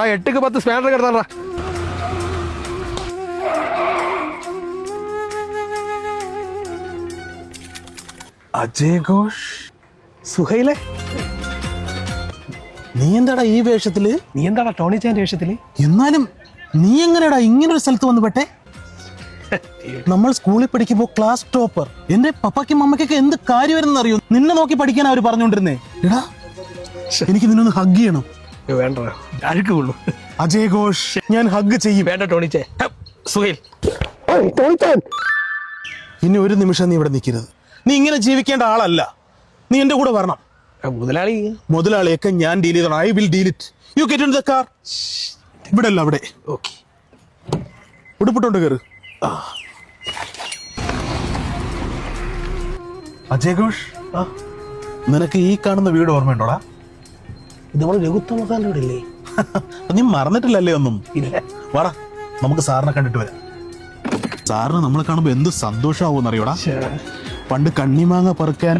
എടാ 8ക്ക് 10 സ്പാനർ കിടത്താ. അജയ് ഘോഷ്, സുഹൈലെ, നീ എന്താടാ ഈ വേഷത്തില്? നീ എന്താടാ ടോണി ചാന്റെ വേഷത്തില്? എന്നാലും നീ എങ്ങനെയാടാ ഇങ്ങനൊരു സ്ഥലത്ത് വന്ന് പെട്ടെ? നമ്മൾ സ്കൂളിൽ പഠിക്കുമ്പോ ക്ലാസ് ടോപ്പർ. എന്റെ പപ്പയ്ക്കും അമ്മയ്ക്കൊക്കെ എന്ത് കാര്യമായിരുന്നു അറിയോ? നിന്നെ നോക്കി പഠിക്കാൻ അവർ പറഞ്ഞോണ്ടിരുന്നേ. എടാ എനിക്ക് നിന്നൊന്ന് ഹഗ് ചെയ്യണം. വേണ്ട, അഴുക്ക് കൊള്ളു. അജയ് ഘോഷ്, ഞാൻ ഹഗ് ചെയ്യും. വേണ്ട ടോണി ചേ. സുഹൈൽ, ഇനി ഒരു നിമിഷം നീ ഇവിടെ നിൽക്കരുത്. നീ ഇങ്ങനെ ജീവിക്കേണ്ട ആളല്ല. നീ എന്റെ കൂടെ വരണം. മുതലാളി, മുതലാളിയൊക്കെ ഞാൻ ഡീൽ ചെയ്തോളാം. I will deal it. You get in the car. ഇവിടെ അല്ല, അവിടെ. ഓക്കെ. ഉടുപ്പിട്ടോണ്ട് കയറ്. അജയ് ഘോഷ്, നിനക്ക് ഈ കാണുന്ന വീട് ഓർമ്മയുണ്ടോടാ? ഇത് നമ്മള് രഘുത്തമക്കാരൻ്റെ വീട് ഇല്ലേ? നീ മറന്നിട്ടില്ലല്ലേ ഒന്നും? ഇല്ല. വാടാ, നമുക്ക് സാറിനെ കണ്ടിട്ട് വരാം. സാറിന് നമ്മളെ കാണുമ്പോ എന്ത് സന്തോഷമാവും അറിയോടാ? പണ്ട് കണ്ണിമാങ്ങ പറിക്കാൻ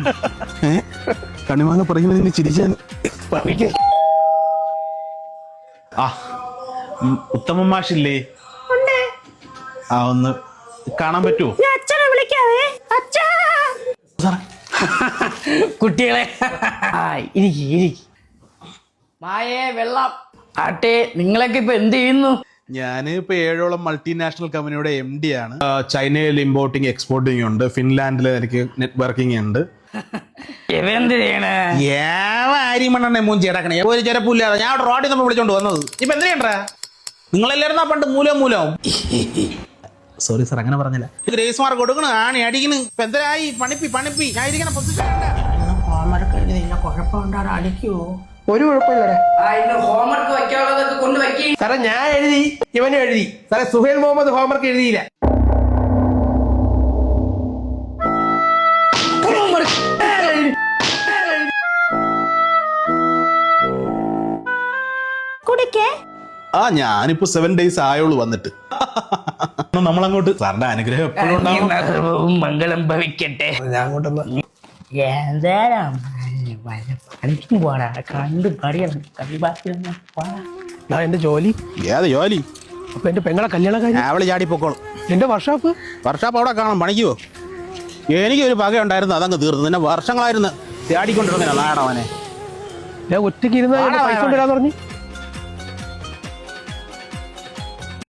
കണ്ണിമാങ്ങ പറിക്കുന്നതിന് ചിരിച്ചാൻ. ആ ഉത്തമ മാഷില്ലേ? ആ ഒന്ന് കാണാൻ പറ്റുമോ? കുട്ടികളെ മായേ വെള്ളം ആട്ടെ, നിങ്ങളൊക്കെ ഇപ്പൊ എന്ത് ചെയ്യുന്നു? ഞാൻ ഇപ്പൊ 7ഓളം മൾട്ടിനാഷണൽ കമ്പനിയുടെ MD ആണ്. ചൈനയിൽ ഇമ്പോർട്ടിങ് എക്സ്പോർട്ടിങ് ഉണ്ട്. ഫിൻലാൻഡിൽ എനിക്ക് നെറ്റ്വർക്കിംഗ് ഉണ്ട്. ഇവന്ത് ചെയ്യണേ? മൂഞ്ചി കിടക്കണേ ഒരു ചെരപ്പില്ലാതെ ഞാൻ റോഡിൽ നമ്മൾ വിളിച്ചോണ്ട് വന്നത്. ഇപ്പൊ എന്ത് ചെയ്യണ്ടാ? നിങ്ങളെല്ലാരും പണ്ട് മൂലം സോറി സാർ, അങ്ങനെ പറഞ്ഞില്ല. ഗ്രേസ് മാർക്ക് കൊടുക്കണ ആണി അടിക്കണ്. ഇപ്പൊ എന്തരായി? പണിപ്പി ഞാൻ ഇരിക്കണ അടിക്കുവോ? ഒരു കുഴപ്പമില്ല ഹോംവർക്ക് വെക്കാനുള്ളതൊക്കെ കൊണ്ട് വെക്കി. സാറേ, ഞാൻ എഴുതി, ഇവനും എഴുതി. സാറേ, സുഹൈൽ മുഹമ്മദ് ഹോംവർക്ക് എഴുതിയില്ല. ഞാനിപ്പോ 7 days ആയോളൂ വന്നിട്ട്. നമ്മളങ്ങോട്ട് സാറിന്റെ അനുഗ്രഹം എപ്പോഴും ഉണ്ടാവും. മംഗളം ഭവിക്കട്ടെ. ഞാൻ അങ്ങോട്ടൊന്ന് പണിക്കും പോടാ, കണ്ട് പടിയണം. എന്റെ ജോലി. ഏത് ജോലി? അപ്പൊ എന്റെ പെങ്ങളെ കല്യാണം കഴിഞ്ഞ അവള് ചാടി പൊക്കോളും. എന്റെ വർഷാപ്പ് അവിടെ കാണാം. പണിക്കുവോ? എനിക്കൊരു പക ഉണ്ടായിരുന്നു, അതങ്ങ് തീർന്നു. പിന്നെ വർഷങ്ങളായിരുന്നു ചാടിക്കൊണ്ടിരുന്ന നാടവനെ. ഞാൻ ഒറ്റയ്ക്ക് ഇരുന്ന പൈസ കൊണ്ടുവരാന്ന് പറഞ്ഞു.